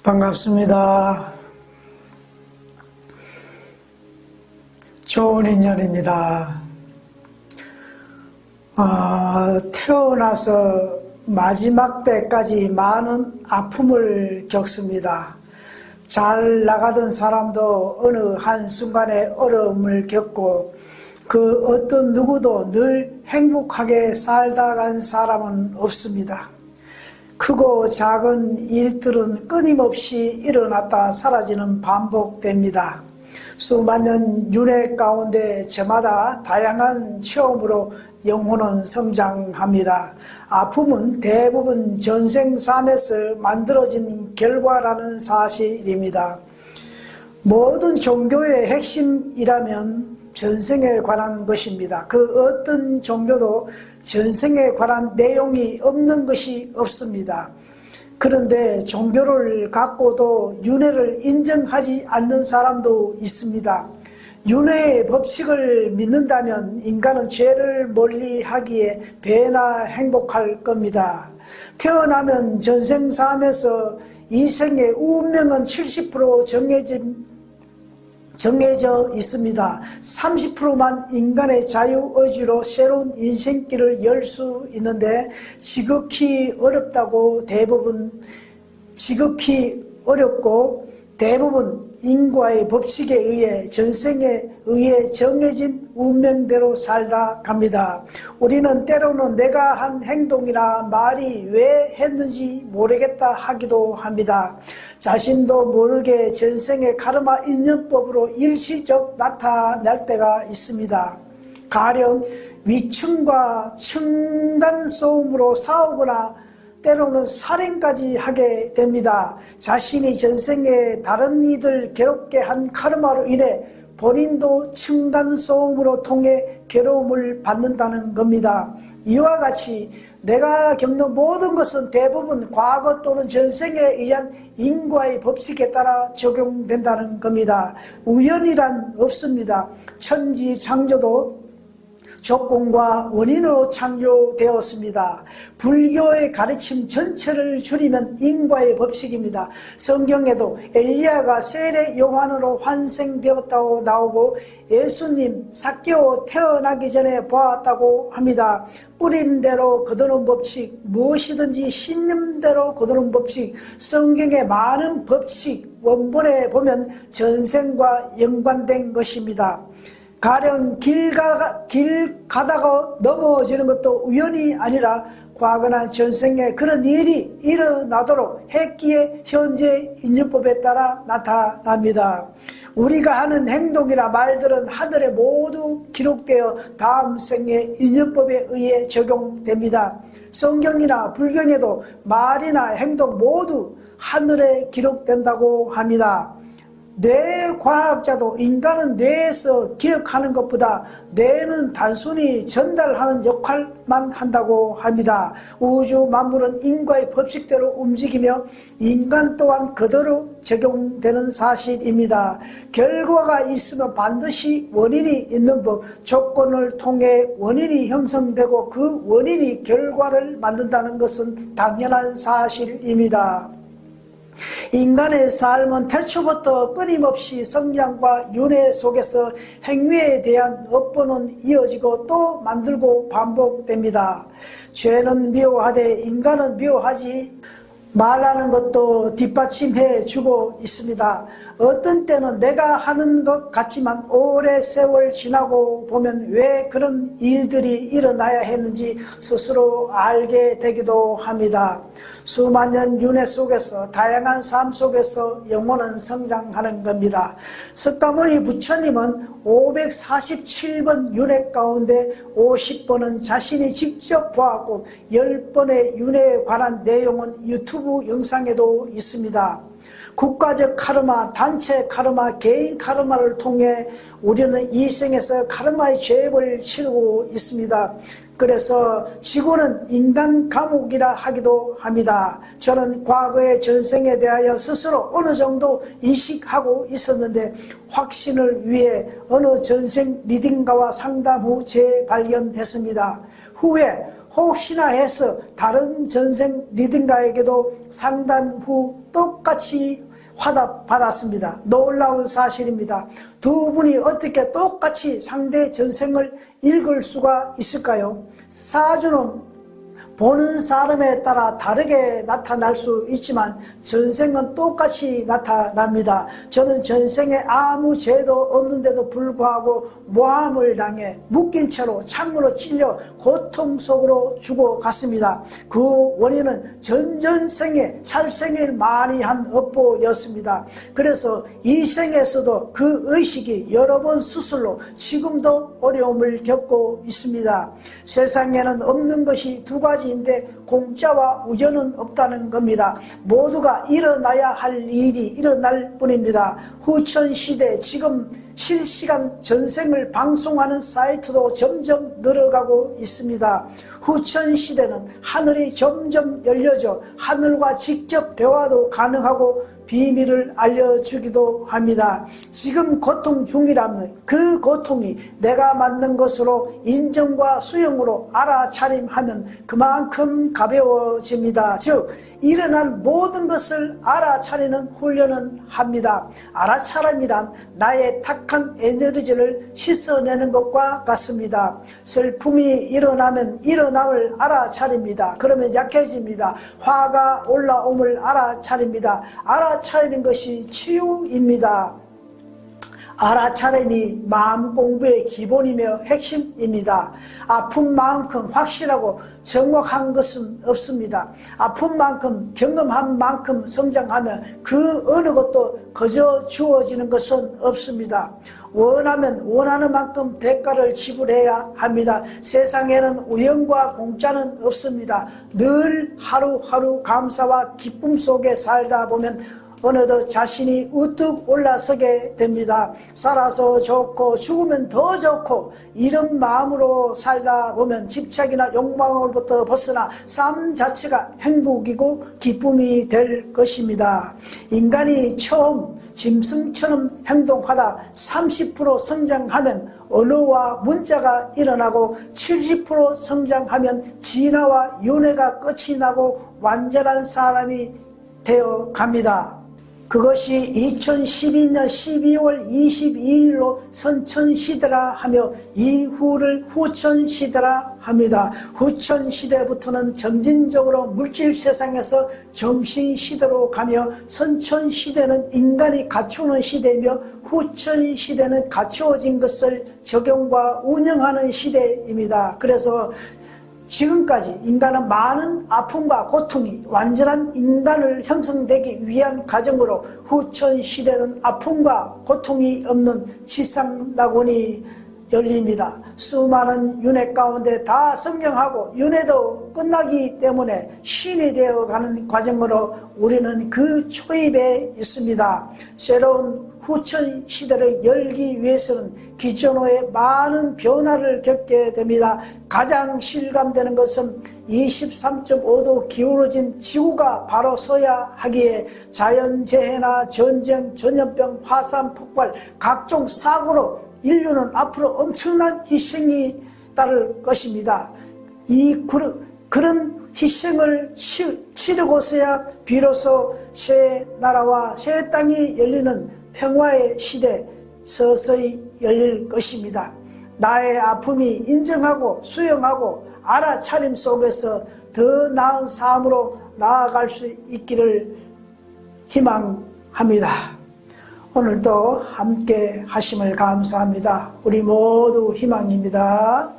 반갑습니다. 좋은 인연입니다. 태어나서 마지막 때까지 많은 아픔을 겪습니다. 잘 나가던 사람도 어느 한순간에 어려움을 겪고 그 어떤 누구도 늘 행복하게 살다 간 사람은 없습니다. 크고 작은 일들은 끊임없이 일어났다 사라지는 반복됩니다. 수만 년 윤회 가운데 저마다 다양한 체험으로 영혼은 성장합니다. 아픔은 대부분 전생 삶에서 만들어진 결과라는 사실입니다. 모든 종교의 핵심이라면 전생에 관한 것입니다. 그 어떤 종교도 전생에 관한 내용이 없는 것이 없습니다. 그런데 종교를 갖고도 윤회를 인정하지 않는 사람도 있습니다. 윤회의 법칙을 믿는다면 인간은 죄를 멀리하기에 배나 행복할 겁니다. 태어나면 전생 삶에서 이 생의 운명은 70% 정해져 있습니다. 30%만 인간의 자유의지로 새로운 인생길을 열 수 있는데 지극히 어렵고 대부분 인과의 법칙에 의해 전생에 의해 정해진 운명대로 살다 갑니다. 우리는 때로는 내가 한 행동이나 말이 왜 했는지 모르겠다 하기도 합니다. 자신도 모르게 전생의 카르마 인연법으로 일시적 나타날 때가 있습니다. 가령 위층과 층간소음으로 싸우거나 때로는 살인까지 하게 됩니다. 자신이 전생에 다른 이들 괴롭게 한 카르마로 인해 본인도 층간소음으로 통해 괴로움을 받는다는 겁니다. 이와 같이 내가 겪는 모든 것은 대부분 과거 또는 전생에 의한 인과의 법칙에 따라 적용된다는 겁니다. 우연이란 없습니다. 천지창조도 조건과 원인으로 창조되었습니다. 불교의 가르침 전체를 줄이면 인과의 법칙입니다. 성경에도 엘리야가 세례 요한으로 환생되었다고 나오고 예수님 삭개오 태어나기 전에 보았다고 합니다. 뿌린 대로 거두는 법칙, 무엇이든지 심는 대로 거두는 법칙, 성경의 많은 법칙 원본에 보면 전생과 연관된 것입니다. 가령 길 가다가 넘어지는 것도 우연이 아니라 과거나 전생에 그런 일이 일어나도록 했기에 현재 인연법에 따라 나타납니다. 우리가 하는 행동이나 말들은 하늘에 모두 기록되어 다음 생의 인연법에 의해 적용됩니다. 성경이나 불경에도 말이나 행동 모두 하늘에 기록된다고 합니다. 뇌과학자도 인간은 뇌에서 기억하는 것보다 뇌는 단순히 전달하는 역할만 한다고 합니다. 우주 만물은 인과의 법칙대로 움직이며 인간 또한 그대로 적용되는 사실입니다. 결과가 있으면 반드시 원인이 있는 법, 조건을 통해 원인이 형성되고 그 원인이 결과를 만든다는 것은 당연한 사실입니다. 인간의 삶은 태초부터 끊임없이 성장과 윤회 속에서 행위에 대한 업보는 이어지고 또 만들고 반복됩니다. 죄는 미워하되 인간은 미워하지 말라는 것도 뒷받침해 주고 있습니다. 어떤 때는 내가 하는 것 같지만 오래 세월 지나고 보면 왜 그런 일들이 일어나야 했는지 스스로 알게 되기도 합니다. 수만 년 윤회 속에서 다양한 삶 속에서 영혼은 성장하는 겁니다. 석가모니 부처님은 547번 윤회 가운데 50번은 자신이 직접 보았고 10번의 윤회에 관한 내용은 유튜브 영상에도 있습니다. 국가적 카르마, 단체 카르마, 개인 카르마를 통해 우리는 이 생에서 카르마의 죄업을 치르고 있습니다. 그래서 지구는 인간 감옥이라 하기도 합니다. 저는 과거의 전생에 대하여 스스로 어느 정도 인식하고 있었는데 확신을 위해 어느 전생 리딩가와 상담 후 재발견했습니다. 후에 혹시나 해서 다른 전생 리딩가에게도 상담 후 똑같이 화답받았습니다. 놀라운 사실입니다. 두 분이 어떻게 똑같이 상대 전생을 읽을 수가 있을까요? 사주는 보는 사람에 따라 다르게 나타날 수 있지만 전생은 똑같이 나타납니다. 저는 전생에 아무 죄도 없는데도 불구하고 모함을 당해 묶인 채로 창으로 찔려 고통 속으로 죽어갔습니다. 그 원인은 전전생에 살생을 많이 한 업보였습니다. 그래서 이 생에서도 그 의식이 여러 번 수술로 지금도 어려움을 겪고 있습니다. 세상에는 없는 것이 두 가지인데 공짜와 우연은 없다는 겁니다. 모두가 일어나야 할 일이 일어날 뿐입니다. 후천시대 지금 실시간 전생을 방송하는 사이트도 점점 늘어가고 있습니다. 후천시대는 하늘이 점점 열려져 하늘과 직접 대화도 가능하고 비밀을 알려주기도 합니다. 지금 고통 중이라면 그 고통이 내가 만든 것으로 인정과 수용으로 알아차림하면 그만큼 가벼워집니다. 즉 일어난 모든 것을 알아차리는 훈련은 합니다. 알아차림이란 나의 탁한 에너지를 씻어내는 것과 같습니다. 슬픔이 일어나면 일어남을 알아차립니다. 그러면 약해집니다. 화가 올라옴을 알아차립니다. 알아차리는 것이 치유입니다. 알아차림이 마음 공부의 기본이며 핵심입니다. 아픈 만큼 확실하고 정확한 것은 없습니다. 아픈 만큼 경험한 만큼 성장하면 그 어느 것도 거저 주어지는 것은 없습니다. 원하면 원하는 만큼 대가를 지불해야 합니다. 세상에는 우연과 공짜는 없습니다. 늘 하루하루 감사와 기쁨 속에 살다 보면 어느덧 자신이 우뚝 올라서게 됩니다. 살아서 좋고 죽으면 더 좋고 이런 마음으로 살다 보면 집착이나 욕망으로부터 벗어나 삶 자체가 행복이고 기쁨이 될 것입니다. 인간이 처음 짐승처럼 행동하다 30% 성장하면 언어와 문자가 일어나고 70% 성장하면 진화와 윤회가 끝이 나고 완전한 사람이 되어 갑니다. 그것이 2012년 12월 22일로 선천시대라 하며 이후를 후천시대라 합니다. 후천시대부터는 점진적으로 물질 세상에서 정신시대로 가며 선천시대는 인간이 갖추는 시대이며 후천시대는 갖추어진 것을 적용과 운영하는 시대입니다. 그래서 지금까지 인간은 많은 아픔과 고통이 완전한 인간을 형성되기 위한 과정으로 후천시대는 아픔과 고통이 없는 지상낙원이 열립니다. 수많은 윤회 가운데 다 성경하고 윤회도 끝나기 때문에 신이 되어가는 과정으로 우리는 그 초입에 있습니다. 새로운 후천 시대를 열기 위해서는 기존의 많은 변화를 겪게 됩니다. 가장 실감되는 것은 23.5도 기울어진 지구가 바로 서야 하기에 자연재해나 전쟁, 전염병, 화산 폭발, 각종 사고로 인류는 앞으로 엄청난 희생이 따를 것입니다. 그런 희생을 치르고서야 비로소 새 나라와 새 땅이 열리는 평화의 시대 서서히 열릴 것입니다. 나의 아픔이 인정하고 수용하고 알아차림 속에서 더 나은 삶으로 나아갈 수 있기를 희망합니다. 오늘도 함께 하심을 감사합니다. 우리 모두 희망입니다.